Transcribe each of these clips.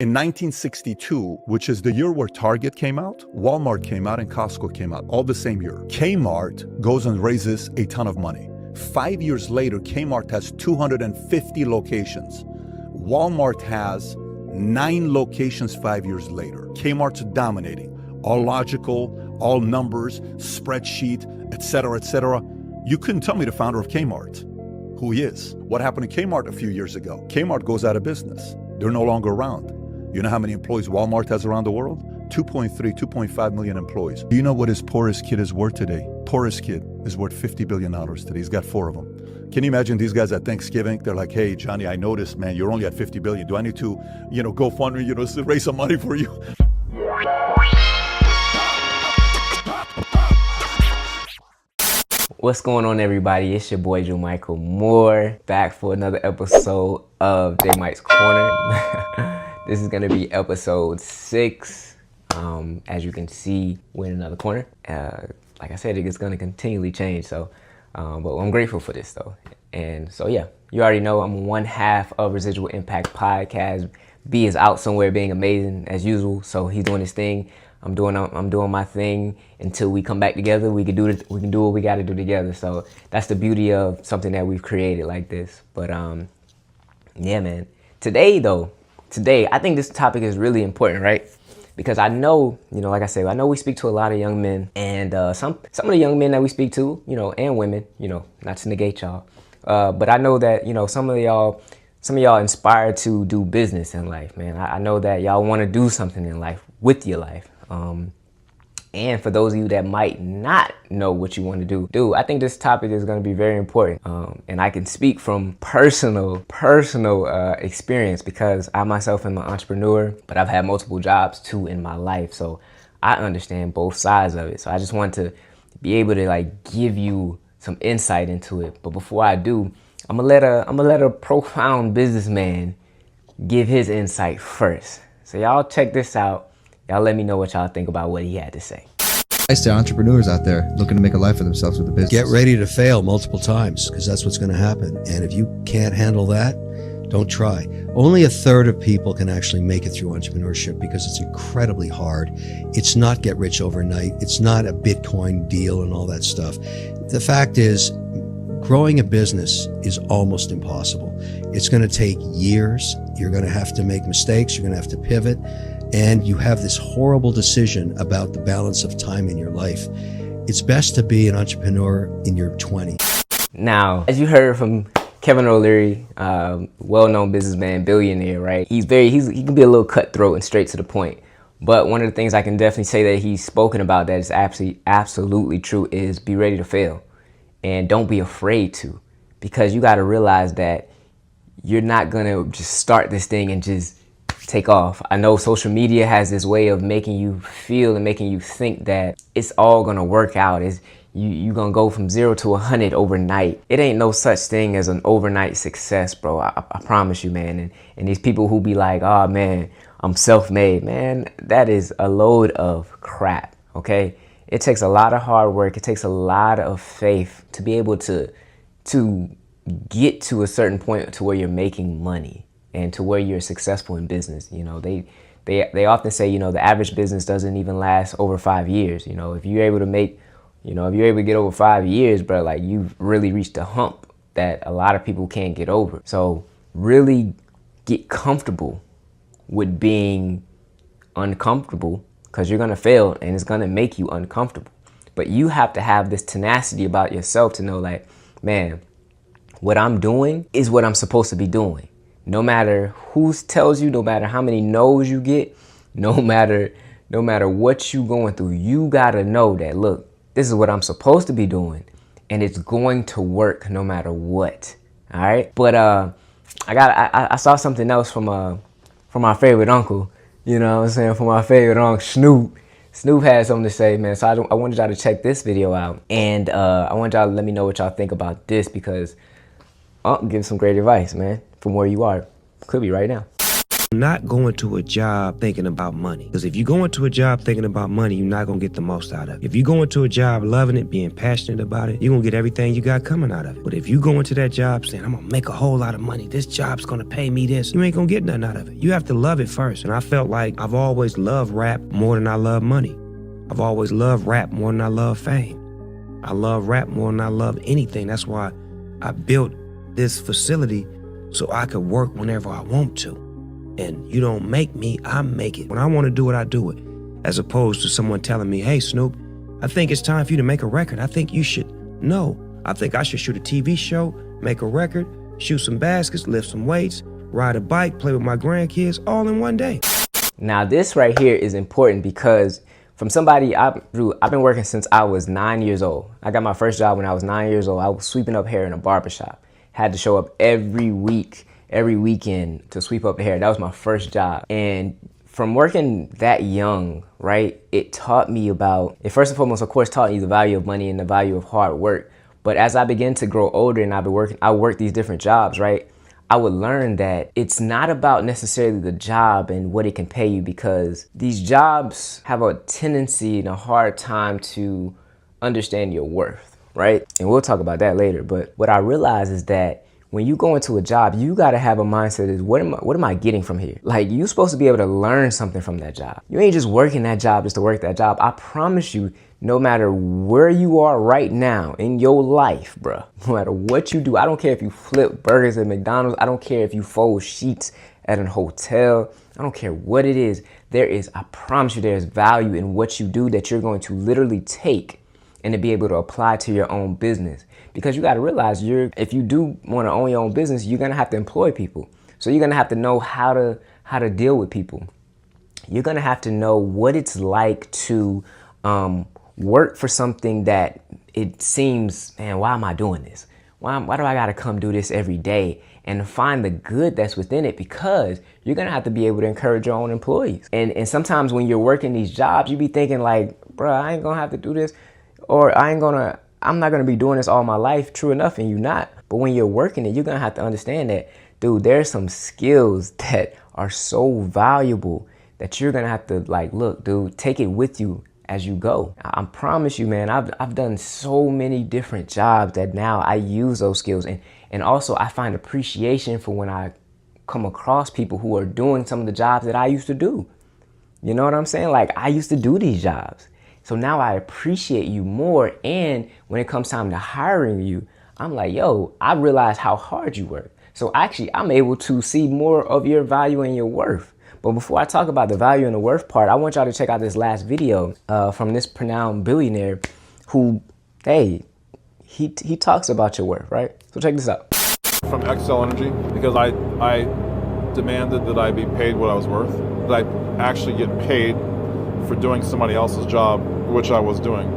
In 1962, which is the year where Target came out, Walmart came out, and Costco came out, all the same year. Kmart goes and raises a ton of money. 5 years later, Kmart has 250 locations. Walmart has 9 locations 5 years later. Kmart's dominating. All logical, all numbers, spreadsheet, etc., etc. You couldn't tell me the founder of Kmart who he is. What happened to Kmart a few years ago? Kmart goes out of business. They're no longer around. You know how many employees Walmart has around the world? 2.3, 2.5 million employees. Do you know what his poorest kid is worth today? Poorest kid is worth $50 billion today. He's got 4 of them. Can you imagine these guys at Thanksgiving? They're like, hey, Johnny, I noticed, man, you're only at 50 billion. Do I need to, go fund, raise some money for you? What's going on, everybody? It's your boy JaMichael Moore, back for another episode of JaMike's Corner. This is gonna be episode 6. As you can see, we're in another corner. Like I said, it's gonna continually change. So, but I'm grateful for this though. And so yeah, you already know I'm one half of Residual Impact Podcast. B is out somewhere being amazing as usual. So he's doing his thing. I'm doing my thing until we come back together. We can do what we got to do together. So that's the beauty of something that we've created like this. But yeah, man. Today I think this topic is really important, right? Because I know, like I said, I know we speak to a lot of young men, and some of the young men that we speak to, and women, not to negate y'all, but I know that some of y'all inspired to do business in life, man. I know that y'all want to do something in life with your life. And for those of you that might not know what you want to do, I think this topic is going to be very important. And I can speak from personal experience because I myself am an entrepreneur, but I've had multiple jobs too in my life. So I understand both sides of it. So I just want to be able to give you some insight into it. But before I do, I'm gonna let a profound businessman give his insight first. So y'all check this out. Y'all let me know what y'all think about what he had to say. Nice to entrepreneurs out there looking to make a life for themselves with the business. Get ready to fail multiple times because that's what's going to happen. And if you can't handle that, don't try. Only 1/3 of people can actually make it through entrepreneurship because it's incredibly hard. It's not get rich overnight. It's not a Bitcoin deal and all that stuff. The fact is, growing a business is almost impossible. It's going to take years. You're going to have to make mistakes. You're going to have to pivot. And you have this horrible decision about the balance of time in your life. It's best to be an entrepreneur in your 20s. Now, as you heard from Kevin O'Leary, well-known businessman, billionaire, right? He can be a little cutthroat and straight to the point. But one of the things I can definitely say that he's spoken about that is absolutely true is be ready to fail. And don't be afraid to, because you got to realize that you're not going to just start this thing and just take off. I know social media has this way of making you feel and making you think that it's all gonna work out. You're gonna go from 0 to 100 overnight. It ain't no such thing as an overnight success, bro. I promise you, man. And these people who be like, oh man, I'm self-made, man, that is a load of crap, okay? It takes a lot of hard work. It takes a lot of faith to be able to get to a certain point to where you're making money and to where you're successful in business. They often say, the average business doesn't even last over 5 years. If you're able to make, if you're able to get over 5 years, bro, you've really reached a hump that a lot of people can't get over. So really get comfortable with being uncomfortable, because you're gonna fail and it's gonna make you uncomfortable. But you have to have this tenacity about yourself to know, man, what I'm doing is what I'm supposed to be doing. No matter who tells you, no matter how many no's you get, no matter what you're going through, you gotta know that, look, this is what I'm supposed to be doing, and it's going to work no matter what. All right. But I saw something else from our favorite uncle. From our favorite uncle Snoop. Snoop had something to say, man. So I wanted y'all to check this video out, and I want y'all to let me know what y'all think about this, because Unc gives some great advice, man. From where you are, could be right now. Not go into a job thinking about money. Because if you go into a job thinking about money, you're not going to get the most out of it. If you go into a job loving it, being passionate about it, you're going to get everything you got coming out of it. But if you go into that job saying, I'm going to make a whole lot of money, this job's going to pay me this, you ain't going to get nothing out of it. You have to love it first. And I felt like I've always loved rap more than I love money. I've always loved rap more than I love fame. I love rap more than I love anything. That's why I built this facility so I could work whenever I want to. And you don't make me, I make it. When I want to do it, I do it. As opposed to someone telling me, hey, Snoop, I think it's time for you to make a record. I think you should. No, I think I should shoot a TV show, make a record, shoot some baskets, lift some weights, ride a bike, play with my grandkids, all in one day. Now this right here is important because from somebody, I've been working since I was 9 years old. I got my first job when I was 9 years old. I was sweeping up hair in a barbershop. Had to show up every week, every weekend to sweep up the hair. That was my first job. And from working that young, right, it taught me about, it first and foremost, of course, taught me the value of money and the value of hard work. But as I began to grow older and I worked these different jobs, right, I would learn that it's not about necessarily the job and what it can pay you, because these jobs have a tendency and a hard time to understand your worth, right? And we'll talk about that later. But what I realize is that when you go into a job, you got to have a mindset is what am I getting from here? Like, you're supposed to be able to learn something from that job. You ain't just working that job just to work that job. I promise you, no matter where you are right now in your life, bruh, no matter what you do, I don't care if you flip burgers at McDonald's, I don't care if you fold sheets at a hotel, I don't care what it is. I promise you, there's value in what you do that you're going to literally take and to be able to apply to your own business. Because you got to realize, if you do want to own your own business, you're going to have to employ people. So you're going to have to know how to deal with people. You're going to have to know what it's like to work for something that it seems, man, why am I doing this? Why do I got to come do this every day? And find the good that's within it, because you're going to have to be able to encourage your own employees. And sometimes when you're working these jobs, you be thinking like, bro, I ain't going to have to do this, or I'm not gonna be doing this all my life. True enough, and you're not. But when you're working it, you're gonna have to understand that, dude, there's some skills that are so valuable that you're gonna have to, like, look, dude, take it with you as you go. I promise you, man, I've done so many different jobs that now I use those skills. And also I find appreciation for when I come across people who are doing some of the jobs that I used to do. You know what I'm saying? Like, I used to do these jobs. So now I appreciate you more. And when it comes time to hiring you, I'm like, yo, I realize how hard you work. So actually, I'm able to see more of your value and your worth. But before I talk about the value and the worth part, I want y'all to check out this last video from this pronounced billionaire who, hey, he talks about your worth, right? So check this out. From Excel Energy, because I demanded that I be paid what I was worth, that I actually get paid for doing somebody else's job, which I was doing.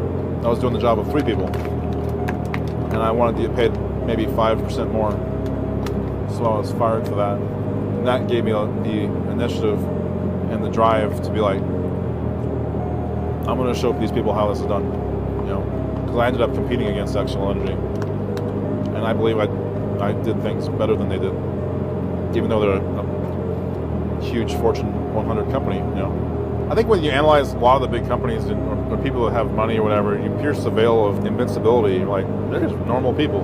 I was doing the job of 3 people, and I wanted to get paid maybe 5% more, so I was fired for that. And that gave me the initiative and the drive to be like, I'm going to show these people how this is done, you know, because I ended up competing against Excel Energy, and I believe I did things better than they did, even though they're a huge Fortune 100 company, you know. I think when you analyze a lot of the big companies or people that have money or whatever, you pierce the veil of invincibility. You're like, they're just normal people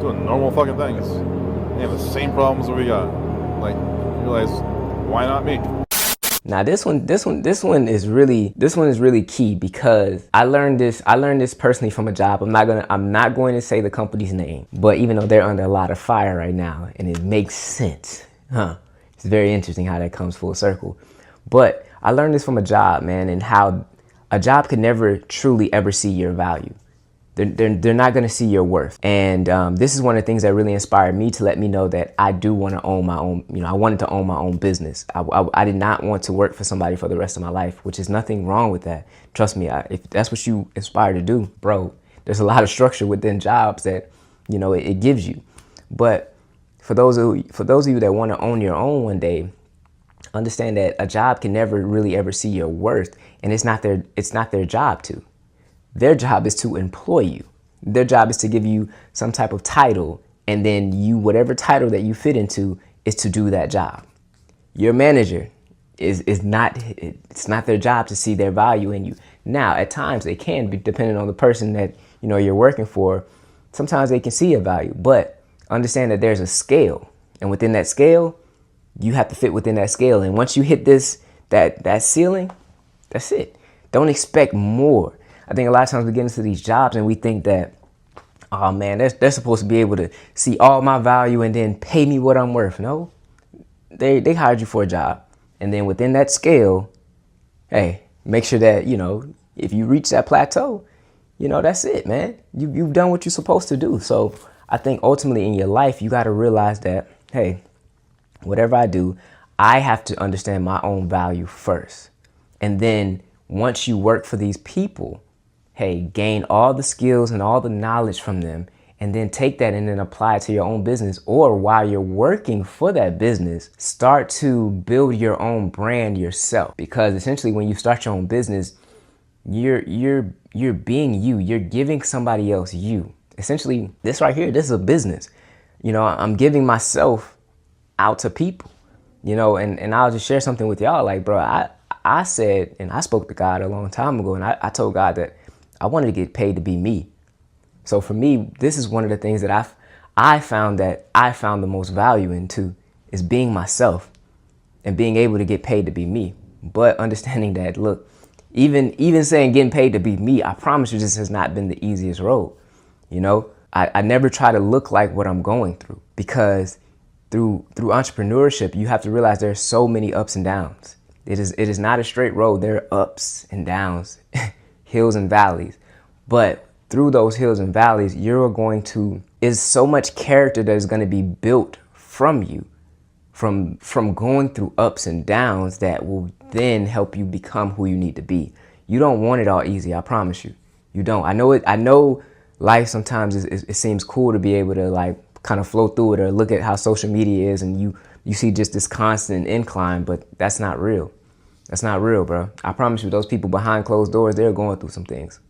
doing normal fucking things. They have the same problems that we got. Like, you realize, why not me? Now this one is really key, because I learned this personally from a job. I'm not going to say the company's name, but even though they're under a lot of fire right now, and it makes sense, it's very interesting how that comes full circle. But I learned this from a job, man, and how a job could never truly ever see your value. They're not going to see your worth. And this is one of the things that really inspired me to let me know that I do want to own my own, you know, I wanted to own my own business. I did not want to work for somebody for the rest of my life, which is nothing wrong with that. Trust me, if that's what you aspire to do, bro, there's a lot of structure within jobs that, you know, it gives you. But for those of you that want to own your own one day, understand that a job can never really ever see your worth, and it's not their job to. Their job is to employ you. Their job is to give you some type of title, and then whatever title that you fit into is to do that job. Your manager is not, it's not their job to see their value in you. Now, at times they can be, depending on the person that, you know, you're working for. Sometimes they can see a value, but understand that there's a scale, and within that scale, you have to fit within that scale. And once you hit that ceiling, that's it. Don't expect more. I think a lot of times we get into these jobs and we think that, oh man, they're supposed to be able to see all my value and then pay me what I'm worth. No, they hired you for a job, and then within that scale, hey, make sure that, you know, if you reach that plateau, you know, that's it, man. You've done what you're supposed to do. So I think ultimately in your life, you got to realize that, hey, whatever I do, I have to understand my own value first. And then once you work for these people, hey, gain all the skills and all the knowledge from them, and then take that and then apply it to your own business. Or while you're working for that business, start to build your own brand yourself. Because essentially when you start your own business, you're being you. You're giving somebody else you. Essentially, this right here, this is a business. You know, I'm giving myself out to people, you know, and I'll just share something with y'all. Like, bro, I said, and I spoke to God a long time ago, and I told God that I wanted to get paid to be me. So for me, this is one of the things that I found the most value into, is being myself and being able to get paid to be me. But understanding that, look, even saying getting paid to be me, I promise you this has not been the easiest road. You know, I never try to look like what I'm going through, because through entrepreneurship, you have to realize there's so many ups and downs. It is not a straight road. There are ups and downs, hills and valleys. But through those hills and valleys, is so much character that is going to be built from you, from going through ups and downs, that will then help you become who you need to be. You don't want it all easy, I promise you. You don't. I know life sometimes it seems cool to be able to like kind of flow through it, or look at how social media is and you see just this constant incline, but that's not real. That's not real, bro. I promise you, those people behind closed doors, they're going through some things.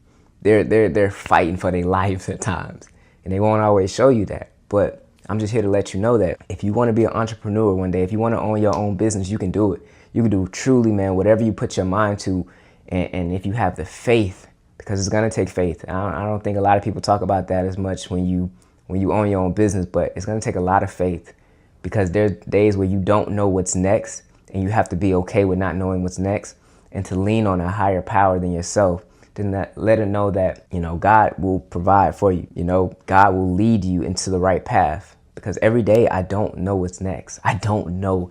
They're fighting for their lives at times, and they won't always show you that. But I'm just here to let you know that if you want to be an entrepreneur one day, if you want to own your own business, you can do it. You can do truly, man, whatever you put your mind to, and if you have the faith, because it's gonna take faith. I don't think a lot of people talk about that as much when you own your own business, but it's gonna take a lot of faith, because there's days where you don't know what's next, and you have to be okay with not knowing what's next, and to lean on a higher power than yourself. Then let it know that, you know, God will provide for you. You know, God will lead you into the right path, because every day I don't know what's next. I don't know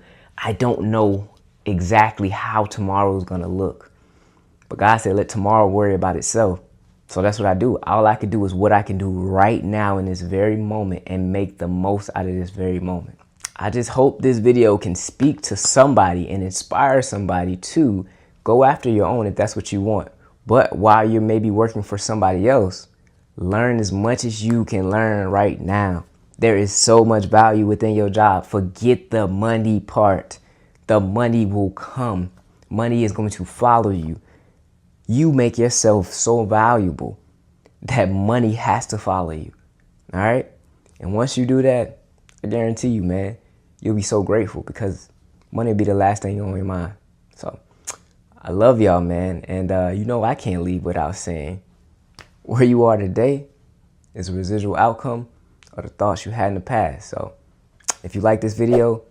exactly how tomorrow is gonna look. But God said, let tomorrow worry about itself. So that's what I do. All I can do is what I can do right now in this very moment, and make the most out of this very moment. I just hope this video can speak to somebody and inspire somebody to go after your own if that's what you want. But while you're maybe working for somebody else, learn as much as you can learn right now. There is so much value within your job. Forget the money part. The money will come. Money is going to follow you. You make yourself so valuable that money has to follow you. All right? And once you do that, I guarantee you, man, you'll be so grateful, because money will be the last thing on your mind. So I love y'all, man. And you know, I can't leave without saying, where you are today is a residual outcome of the thoughts you had in the past. So if you like this video,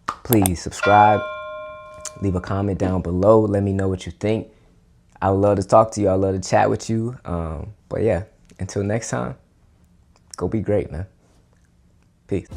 please subscribe, leave a comment down below. Let me know what you think. I would love to talk to you. I would love to chat with you. But yeah, until next time, go be great, man. Peace.